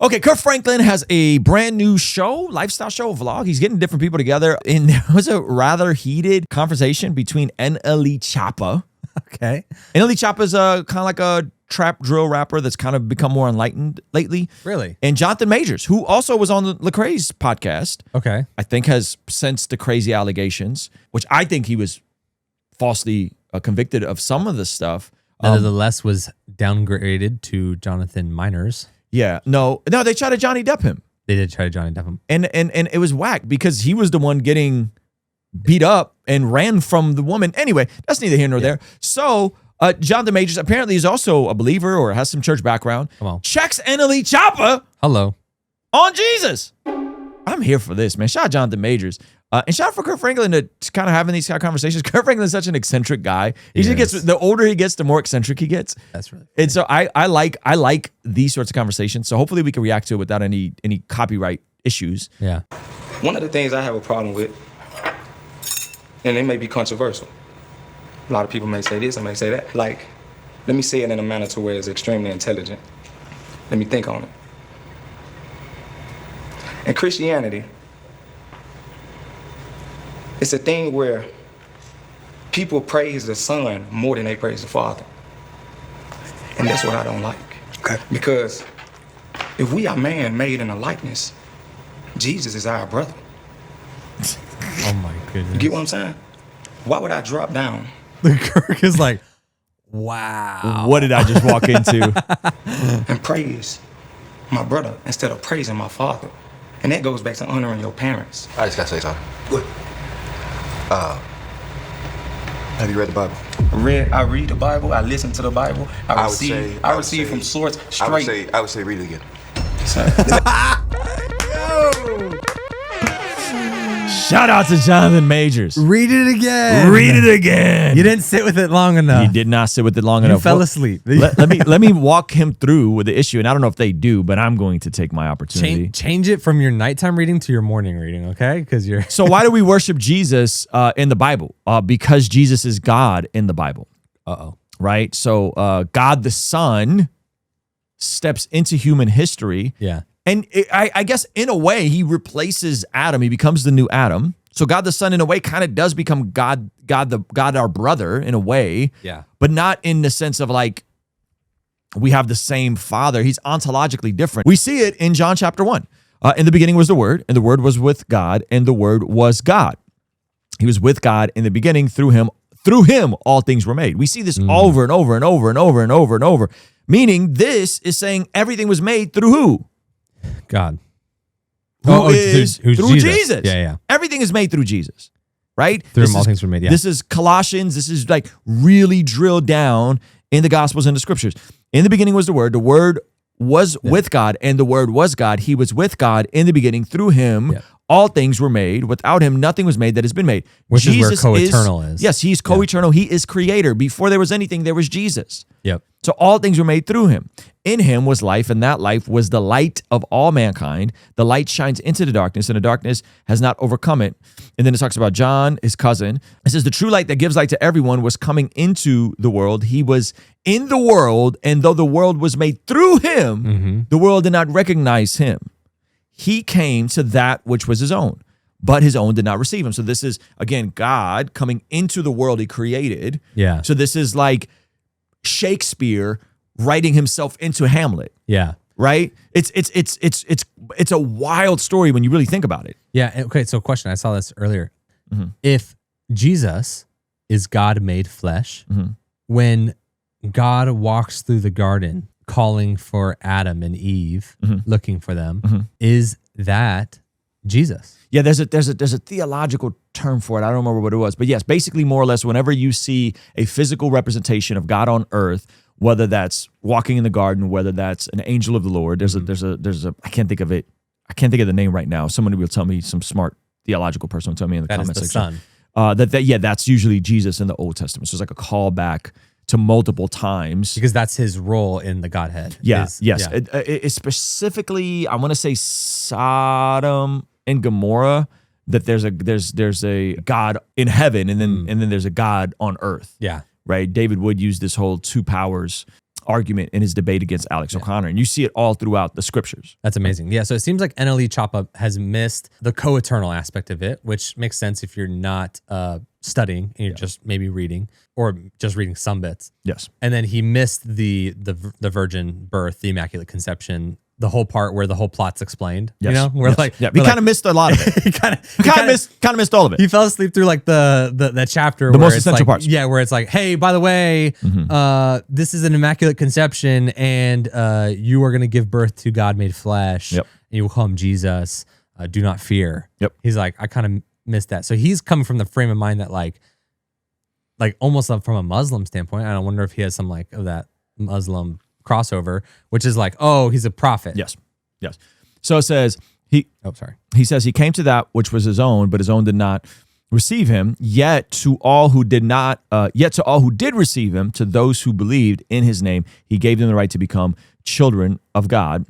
Okay, Kirk Franklin has a brand new show, lifestyle show, vlog. He's getting different people together. And there was a rather heated conversation between NLE Choppa. Okay. NLE Choppa is kind of like a trap drill rapper that's kind of become more enlightened lately. Really? And Jonathan Majors, who also was on the Lecrae's podcast. Okay. I think has since the crazy allegations, which I think he was falsely convicted of some of the stuff. Nevertheless, was downgraded to Jonathan Minors. Yeah, no, they tried to Johnny Depp him. They did try to Johnny Depp him. And it was whack because he was the one getting beat up and ran from the woman. Anyway, that's neither here nor there. So Jonathan Majors apparently is also a believer or has some church background. Come on. Checks NLE Choppa Hello. on Jesus. I'm here for this, man. Shout out Jonathan Majors. And shout out for Kirk Franklin to kind of having these kind of conversations. Kirk Franklin is such an eccentric guy. He just gets, the older he gets, the more eccentric he gets. That's really funny. And so I like these sorts of conversations. So hopefully we can react to it without any copyright issues. Yeah. One of the things I have a problem with, and it may be controversial. A lot of people may say this, I may say that. Like, let me say it in a manner to where it's extremely intelligent. Let me think on it. In Christianity, it's a thing where people praise the Son more than they praise the Father. And that's what I don't like. Okay. Because if we are man made in a likeness, Jesus is our brother. Oh my goodness. You get what I'm saying? Why would I drop down The Kirk is like, wow. What did I just walk into? and praise my brother instead of praising my father? And that goes back to honoring your parents. I just gotta say something. What? Have you read the Bible? I read the Bible, I listen to the Bible, I would receive say- from source straight. I would say read it again. Shout out to Jonathan Majors. Read it again. Read it again. You didn't sit with it long enough. You did not sit with it long You enough. fell Well, asleep. let me walk him through with the issue, and I don't know if they do, but I'm going to take my opportunity. Change it from your nighttime reading to your morning reading, okay? Because you're So why do we worship Jesus in the Bible? Because Jesus is God in the Bible, right? So God the Son steps into human history. yeah. And I guess in a way, he replaces Adam. He becomes the new Adam. So God the Son, in a way, kind of does become God our brother in a way. Yeah. But not in the sense of like we have the same Father. He's ontologically different. We see it in John chapter 1. In the beginning was the Word, and the Word was with God, and the Word was God. He was with God in the beginning. Through him, all things were made. We see this over and over and over and over and over and over. Meaning, this is saying everything was made through who? God. Who's through Jesus. Yeah. Everything is made through Jesus, right? Through him all things were made, yeah. This is Colossians. This is like really drilled down in the Gospels and the Scriptures. In the beginning was the Word. The Word was with God, and the Word was God. He was with God in the beginning. Through him, all things were made. Without him, nothing was made that has been made. Which Jesus is where co-eternal is. Yes, he's co-eternal. He is creator. Before there was anything, there was Jesus. Yep. So all things were made through him. In him was life, and that life was the light of all mankind. The light shines into the darkness, and the darkness has not overcome it. And then it talks about John, his cousin. It says, the true light that gives light to everyone was coming into the world. He was in the world, and though the world was made through him, the world did not recognize him. He came to that which was his own, but his own did not receive him. So this is, again, God coming into the world he created. Yeah. So this is like Shakespeare writing himself into Hamlet. Yeah. Right? It's a wild story when you really think about it. Yeah. Okay. So question, I saw this earlier. If Jesus is God made flesh, when God walks through the garden calling for Adam and Eve, looking for them, is that Jesus? Yeah, there's a theological term for it. I don't remember what it was, but yes, basically more or less whenever you see a physical representation of God on earth, whether that's walking in the garden, whether that's an angel of the Lord, there's a I can't think of it. I can't think of the name right now. Somebody will tell me, some smart theological person will tell me in the comment section. That's usually Jesus in the Old Testament. So it's like a callback to multiple times. Because that's his role in the Godhead. Yes. It specifically, I want to say Sodom and Gomorrah, that there's a God in heaven, and then there's a God on earth. Yeah. Right. David would use this whole two powers argument in his debate against Alex O'Connor. And you see it all throughout the scriptures. That's amazing. Yeah, so it seems like NLE Chop Up has missed the co-eternal aspect of it, which makes sense if you're not studying and you're just maybe reading or just reading some bits. Yes. And then he missed the virgin birth, the Immaculate Conception, the whole part where the whole plot's explained. Yes. You know, we're Yes. like, he kind of missed a lot of it. he kind Kind of missed all of it. He fell asleep through like the chapter, The where most it's essential like, parts. Yeah, where it's like, hey, by the way, this is an Immaculate Conception, and you are going to give birth to God made flesh. Yep. And you will call him Jesus. Do not fear. Yep. He's like, I kind of missed that. So he's coming from the frame of mind that like almost from a Muslim standpoint. I don't wonder if he has some like of that Muslim crossover, which is like, oh, he's a prophet. Yes. Yes. So it says he says he came to that which was his own, but his own did not receive him. Yet to all who did receive him, to those who believed in his name, he gave them the right to become children of God.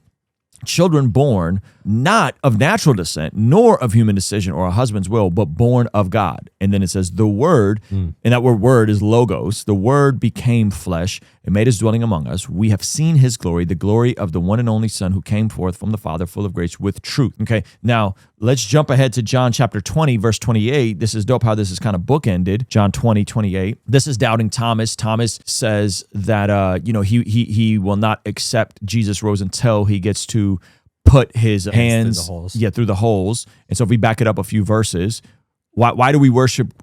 Children born not of natural descent, nor of human decision or a husband's will, but born of God. And then it says the word, and that word is logos. The word became flesh and made his dwelling among us. We have seen his glory, the glory of the one and only Son who came forth from the Father, full of grace with truth. Okay, now let's jump ahead to John chapter 20, verse 28. This is dope how this is kind of bookended. John 20, 28. This is doubting Thomas. Thomas says that he will not accept Jesus rose until he gets to put his hands through the holes. And so if we back it up a few verses, why do we worship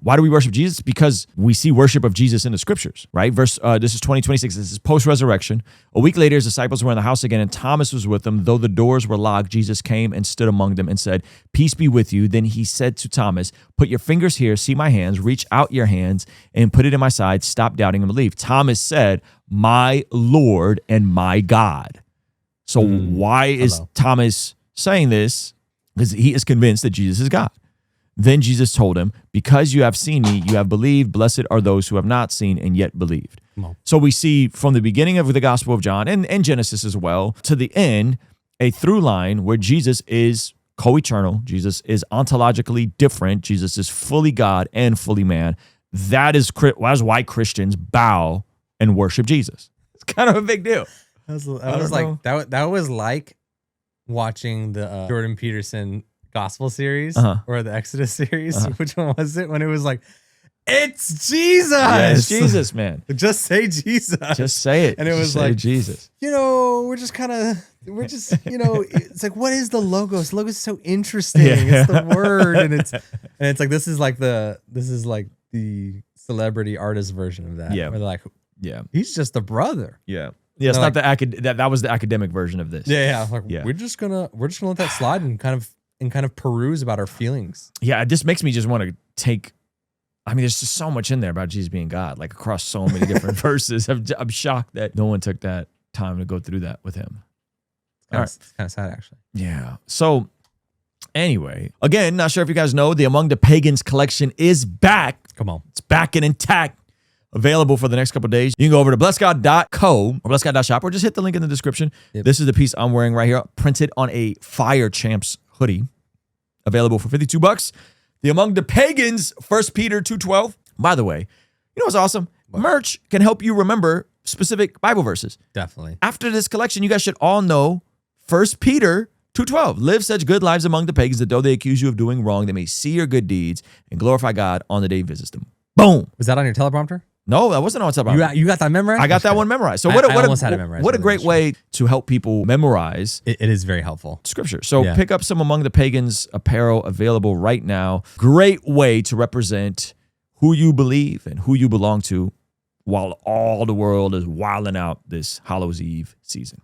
Jesus? Because we see worship of Jesus in the scriptures, right? This is 20:26. This is post-resurrection. A week later, his disciples were in the house again, and Thomas was with them. Though the doors were locked, Jesus came and stood among them and said, "Peace be with you." Then he said to Thomas, "Put your fingers here, see my hands, reach out your hands and put it in my side. Stop doubting and believe." Thomas said, "My Lord and my God." So why is Thomas saying this? Because he is convinced that Jesus is God. Then Jesus told him, "Because you have seen me, you have believed. Blessed are those who have not seen and yet believed." So we see from the beginning of the Gospel of John and Genesis as well to the end, a through line where Jesus is co-eternal. Jesus is ontologically different. Jesus is fully God and fully man. That's why Christians bow and worship Jesus. It's kind of a big deal. That was like watching the Jordan Peterson gospel series or the Exodus series. Which one was it? When it was like, it's Jesus. Yeah, it's Jesus, man. Just say Jesus. Just say it. And it was like, Jesus. It's like, what is the logos? The logos is so interesting. It's the word. And it's like, this is like the celebrity artist version of that. Yeah. Where they're like, he's just a brother. Yeah. Yeah, it's not that was the academic version of this. We're just gonna let that slide and kind of peruse about our feelings. Yeah, this makes me just want to take. I mean, there's just so much in there about Jesus being God, like across so many different verses. I'm shocked that no one took that time to go through that with him. It's kind of sad, actually. Yeah. So anyway, again, not sure if you guys know, the Among the Pagans collection is back. Come on, it's back and intact. Available for the next couple of days. You can go over to blessgod.co or blessgod.shop or just hit the link in the description. Yep. This is the piece I'm wearing right here, printed on a Fire Champs hoodie. Available for $52. The Among the Pagans, 1 Peter 2:12. By the way, you know what's awesome? What? Merch can help you remember specific Bible verses. Definitely. After this collection, you guys should all know 1 Peter 2:12. Live such good lives among the pagans that though they accuse you of doing wrong, they may see your good deeds and glorify God on the day he visits them. Boom. Was that on your teleprompter? No, that wasn't on top. You got that memorized? I got that one memorized. So what a great way to help people memorize. It is very helpful. Scripture. So pick up some Among the Pagans apparel available right now. Great way to represent who you believe and who you belong to while all the world is wilding out this Hallows Eve season.